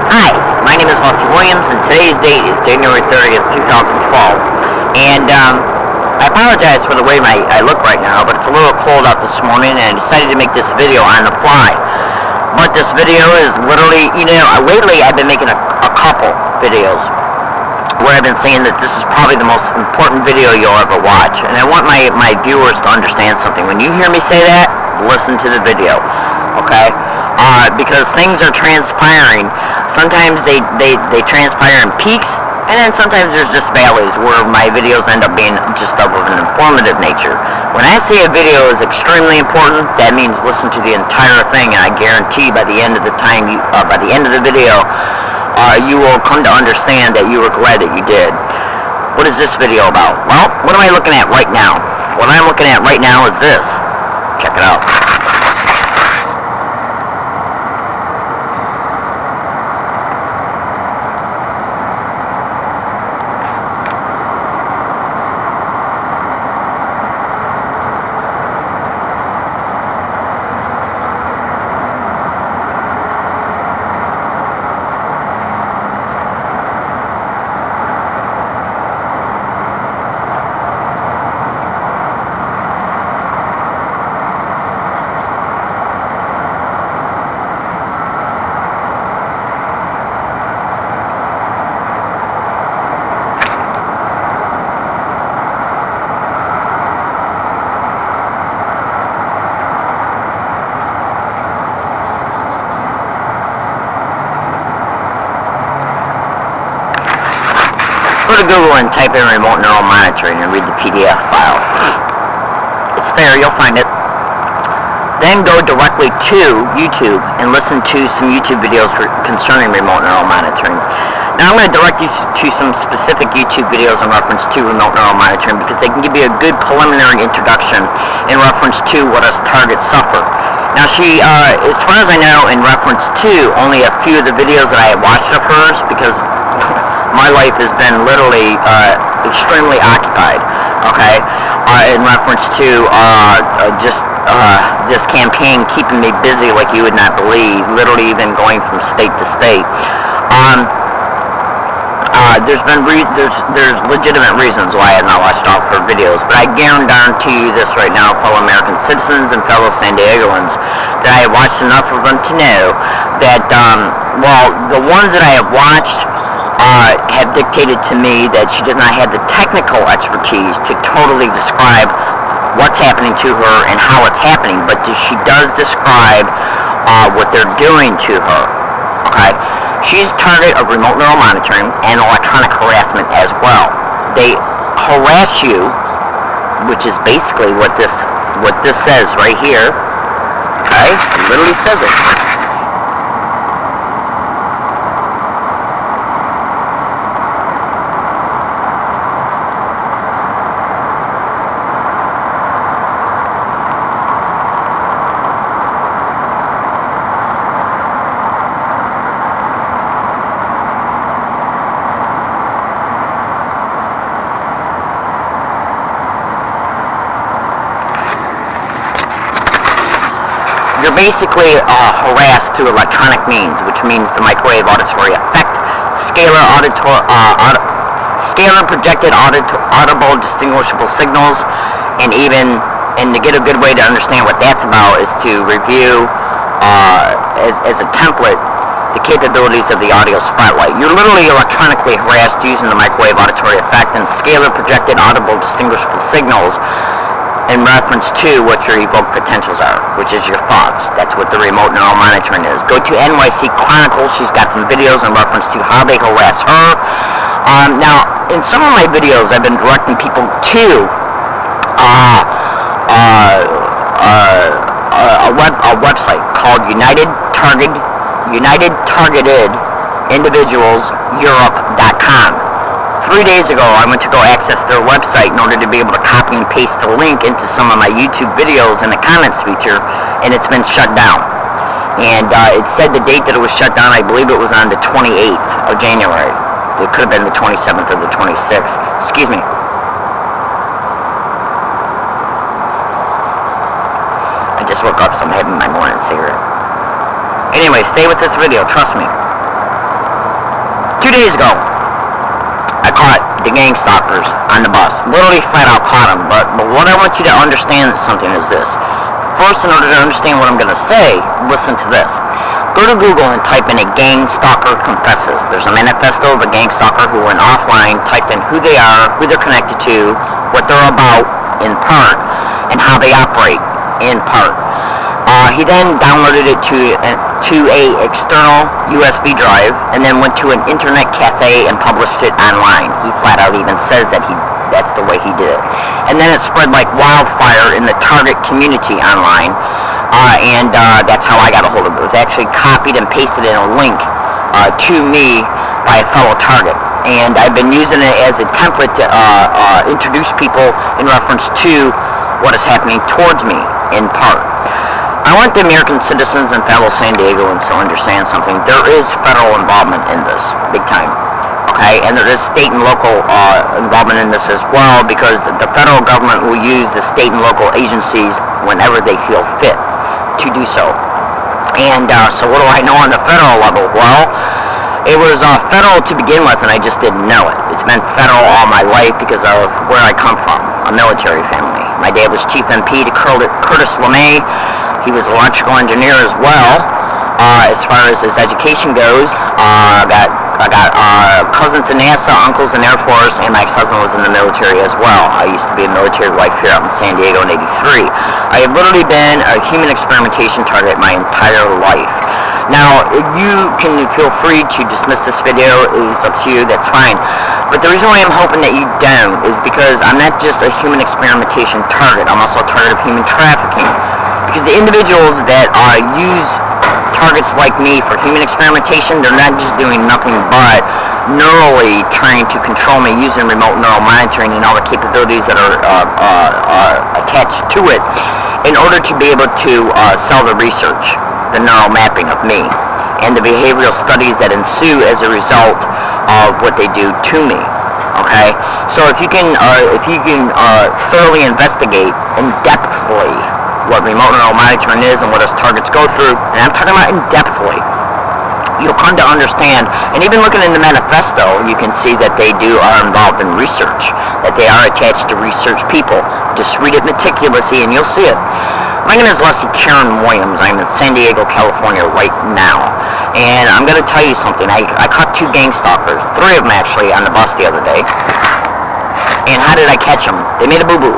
Hi, my name is Williams, and today's date is January 30th, 2012. And I apologize for the way I look right now, but it's a little cold out this morning, and I decided to make this video on the fly. But this video is literally, lately I've been making a couple videos where I've been saying that this is probably the most important video you'll ever watch. And I want my viewers to understand something. When you hear me say that, listen to the video, okay? Because things are transpiring. Sometimes they transpire in peaks, and then sometimes there's just valleys where my videos end up being just of an informative nature. When I say a video is extremely important, that means listen to the entire thing, and I guarantee by the end of the video, you will come to understand that you were glad that you did. What is this video about? Well, what am I looking at right now? What I'm looking at right now is this. Check it out. Go to Google and type in remote neural monitoring and read the PDF file. It's there, you'll find it. Then go directly to YouTube and listen to some YouTube videos concerning remote neural monitoring. Now I'm going to direct you to some specific YouTube videos in reference to remote neural monitoring because they can give you a good preliminary introduction in reference to what us targets suffer. Now she, as far as I know, in reference to only a few of the videos that I have watched of hers, because my life has been literally extremely occupied, okay, in reference to this campaign keeping me busy like you would not believe, literally even going from state to state. There's legitimate reasons why I have not watched all of her videos, but I guarantee you this right now, fellow American citizens and fellow San Diegoans, that I have watched enough of them to know that, well, the ones that I have watched have dictated to me that she does not have the technical expertise to totally describe what's happening to her and how it's happening, but she does describe what they're doing to her, okay? She's target of remote neural monitoring and electronic harassment as well. They harass you, which is basically what this says right here, okay? It literally says it. You're basically harassed through electronic means, which means the microwave auditory effect, scalar projected audible distinguishable signals, and to get a good way to understand what that's about is to review as a template the capabilities of the audio spotlight. You're literally electronically harassed using the microwave auditory effect and scalar projected audible distinguishable signals in reference to what your evoked potentials are, which is your thoughts. That's what the remote neural monitoring is. Go to NYC Chronicles. She's got some videos in reference to how they harass her. Now, in some of my videos, I've been directing people to a website called United Targeted Individuals Europe.com. 3 days ago, I went to go access their website in order to be able to copy and paste the link into some of my YouTube videos in the comments feature, and it's been shut down. And it said the date that it was shut down, I believe it was on the 28th of January. It could have been the 27th or the 26th. Excuse me. I just woke up, so I'm having my morning cigarette. Anyway, stay with this video, trust me. 2 days ago, I caught the GangStalkers on the bus. Literally flat out caught them. But what I want you to understand something is this. First, in order to understand what I'm going to say, listen to this. Go to Google and type in a GangStalker confesses. There's a manifesto of a GangStalker who went offline, typed in who they are, who they're connected to, what they're about in part, and how they operate in part. He then downloaded it to a external USB drive and then went to an internet cafe and published it online. He flat out even says that that's the way he did it. And then it spread like wildfire in the target community online. And that's how I got a hold of it. It was actually copied and pasted in a link to me by a fellow target. And I've been using it as a template to introduce people in reference to what is happening towards me in part. I want the American citizens and fellow San Diegans to understand something. There is federal involvement in this, big time. Okay, and there is state and local involvement in this as well, because the federal government will use the state and local agencies whenever they feel fit to do so. And so what do I know on the federal level? Well, it was federal to begin with, and I just didn't know it. It's been federal all my life because of where I come from, a military family. My dad was Chief MP to Curtis LeMay. He was an electrical engineer as well. As far as his education goes, I got cousins in NASA, uncles in Air Force, and my ex-husband was in the military as well. I used to be a military wife here out in San Diego in '83. I have literally been a human experimentation target my entire life. Now, you can feel free to dismiss this video. It's up to you. That's fine. But the reason why I'm hoping that you don't is because I'm not just a human experimentation target. I'm also a target of human trafficking. Because the individuals that use targets like me for human experimentation, they're not just doing nothing but neurally trying to control me using remote neural monitoring and all the capabilities that are attached to it in order to be able to sell the research, the neural mapping of me, and the behavioral studies that ensue as a result of what they do to me. Okay, so if you can thoroughly investigate in-depthly what remote neural monitoring is and what its targets go through, and I'm talking about in-depthly, you'll come to understand, and even looking in the manifesto, you can see that they are involved in research, that they are attached to research people. Just read it meticulously and you'll see it. My name is Leslie Karen Williams. I'm in San Diego, California right now. And I'm going to tell you something. I caught 2 GangStalkers, 3 of them actually, on the bus the other day. And how did I catch them? They made a boo-boo.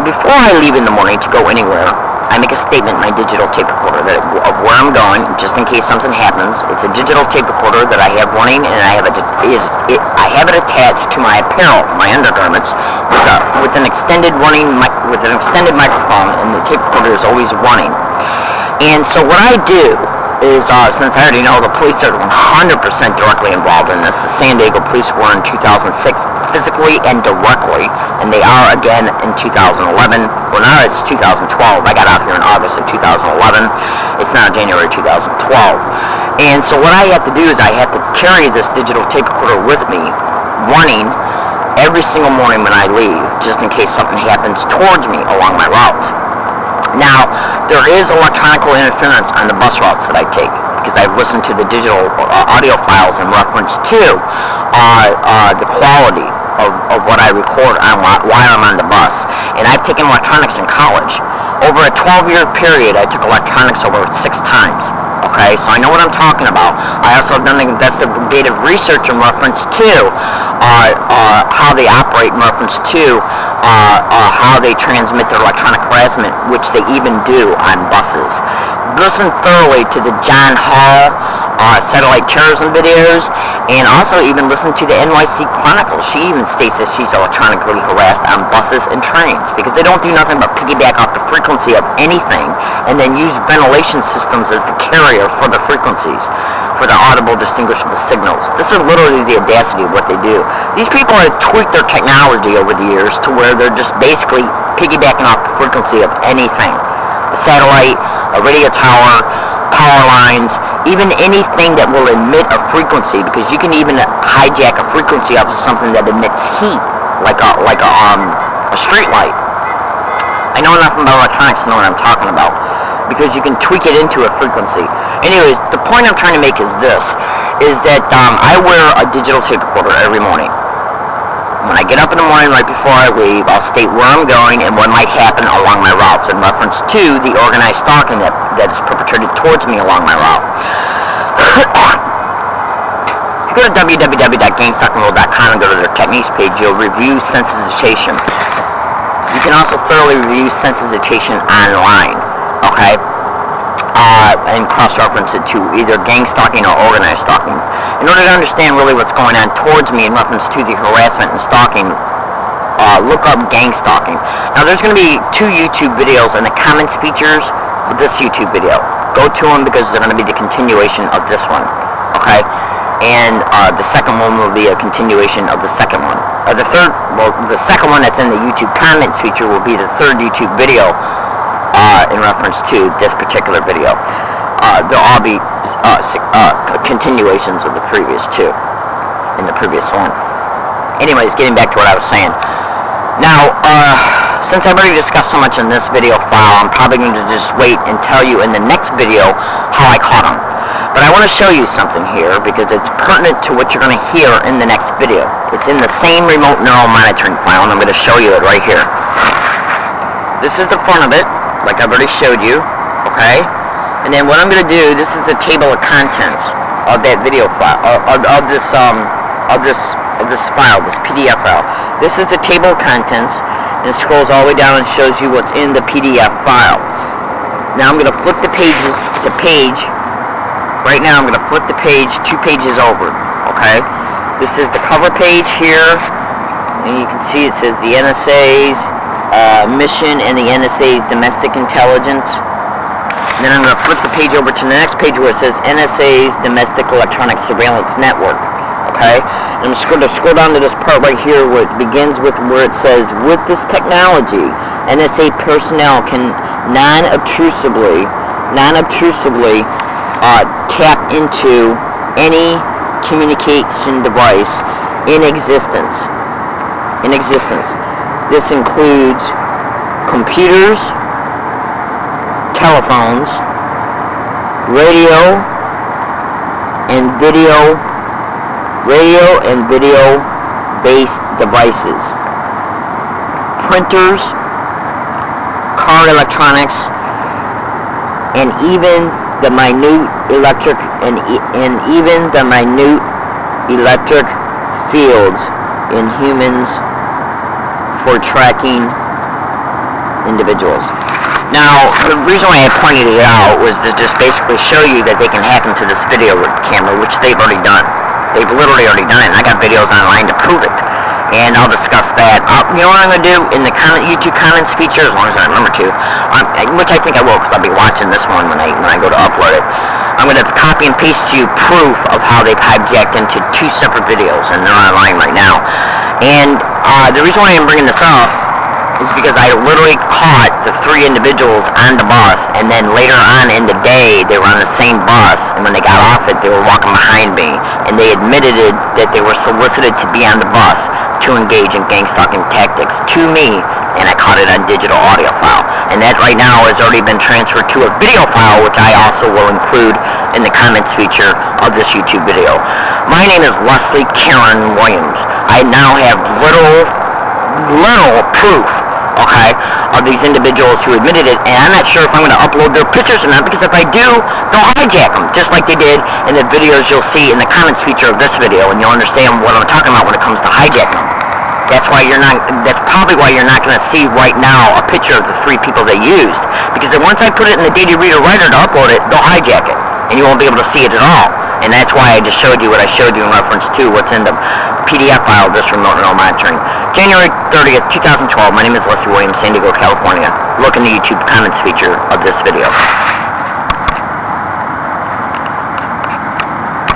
Before I leave in the morning to go anywhere, I make a statement in my digital tape recorder of where I'm going, just in case something happens. It's a digital tape recorder that I have running, and I have it attached to my apparel, my undergarments, with an extended microphone, and the tape recorder is always running. And so what I do is, since I already know the police are 100% directly involved in this, the San Diego police were in 2006 physically and directly, and they are again in 2011. Well, now it's 2012. I got out here in August of 2011. It's now January 2012. And so what I have to do is I have to carry this digital tape recorder with me, running every single morning when I leave, just in case something happens towards me along my routes. Now, there is electronic interference on the bus routes that I take, because I've listened to the digital audio files in reference to the quality of what I record while I'm on the bus. And I've taken electronics in college. Over a 12-year period, I took electronics over 6 times. Okay, so I know what I'm talking about. I also have done investigative research in reference to how they operate, in reference to how they transmit their electronic harassment, which they even do on buses. Listen thoroughly to the John Hall satellite terrorism videos, and also even listen to the NYC Chronicle. She even states that she's electronically harassed on buses and trains, because they don't do nothing but piggyback off the frequency of anything and then use ventilation systems as the carrier for the frequencies, for the audible distinguishable signals. This is literally the audacity of what they do. These people have tweaked their technology over the years to where they're just basically piggybacking off the frequency of anything. A satellite, a radio tower, power lines, even anything that will emit a frequency, because you can even hijack a frequency off of something that emits heat, like a street light. I know enough about electronics to know what I'm talking about, because you can tweak it into a frequency. Anyways, the point I'm trying to make is this, is that I wear a digital tape recorder every morning. When I get up in the morning right before I leave, I'll state where I'm going and what might happen along my routes in reference to the organized stalking that is perpetrated towards me along my route. If you go to www.gangstalkingworld.com and go to their techniques page, you'll review sensitization. You can also thoroughly review sensitization online, okay? And cross-reference it to either gang stalking or organized stalking. In order to understand really what's going on towards me in reference to the harassment and stalking, look up gang stalking. Now there's going to be 2 YouTube videos in the comments features of this YouTube video. Go to them because they're going to be the continuation of this one, okay? And the second one will be a continuation of the second one. The second one that's in the YouTube comments feature will be the 3rd YouTube video in reference to this particular video. They'll all be continuations of the previous 2 in the previous one. Anyways, getting back to what I was saying. Now, since I've already discussed so much in this video file, I'm probably going to just wait and tell you in the next video how I caught them. But I want to show you something here because it's pertinent to what you're going to hear in the next video. It's in the same remote neural monitoring file, and I'm going to show you it right here. This is the front of it, like I've already showed you, okay? And then what I'm going to do, this is the table of contents of that video file, of this file, this PDF file. This is the table of contents, and it scrolls all the way down and shows you what's in the PDF file. Now I'm going to flip the page. Right now I'm going to flip the page 2 pages over, okay? This is the cover page here, and you can see it says the NSA's mission and the NSA's domestic intelligence. And then I'm going to flip the page over to the next page where it says NSA's domestic electronic surveillance network, okay? And I'm just going to scroll down to this part right here where it begins with where it says, with this technology, NSA personnel can non-obtrusively tap into any communication device in existence. This includes computers, telephones, radio and video based devices, printers, car electronics, and even the minute electric fields in humans for tracking individuals. Now, the reason why I pointed it out was to just basically show you that they can hack into this video camera, which they've already done. They've literally already done it, and I got videos online to prove it. And I'll discuss that. You know what I'm going to do in the YouTube comments feature, as long as I remember to, which I think I will because I'll be watching this one when I go to upload it. I'm going to copy and paste to you proof of how they've hijacked into 2 separate videos, and they're online right now. And the reason why I'm bringing this up is because I literally caught the 3 individuals on the bus, and then later on in the day, they were on the same bus, and when they got off it, they were walking behind me, and they admitted that they were solicited to be on the bus to engage in gang stalking tactics to me, and I caught it on digital audio file. And that right now has already been transferred to a video file, which I also will include in the comments feature of this YouTube video. My name is Leslie Karen Williams. I now have little proof, okay, of these individuals who admitted it, and I'm not sure if I'm going to upload their pictures or not, because if I do, they'll hijack them, just like they did in the videos you'll see in the comments feature of this video, and you'll understand what I'm talking about when it comes to hijacking them. That's probably why you're not going to see right now a picture of the 3 people they used, because then once I put it in the Data Reader Writer to upload it, they'll hijack it, and you won't be able to see it at all. And that's why I just showed you what I showed you in reference to what's in the PDF file of this remote neural monitoring. January 30th, 2012. My name is Leslie Williams, San Diego, California. Look in the YouTube comments feature of this video.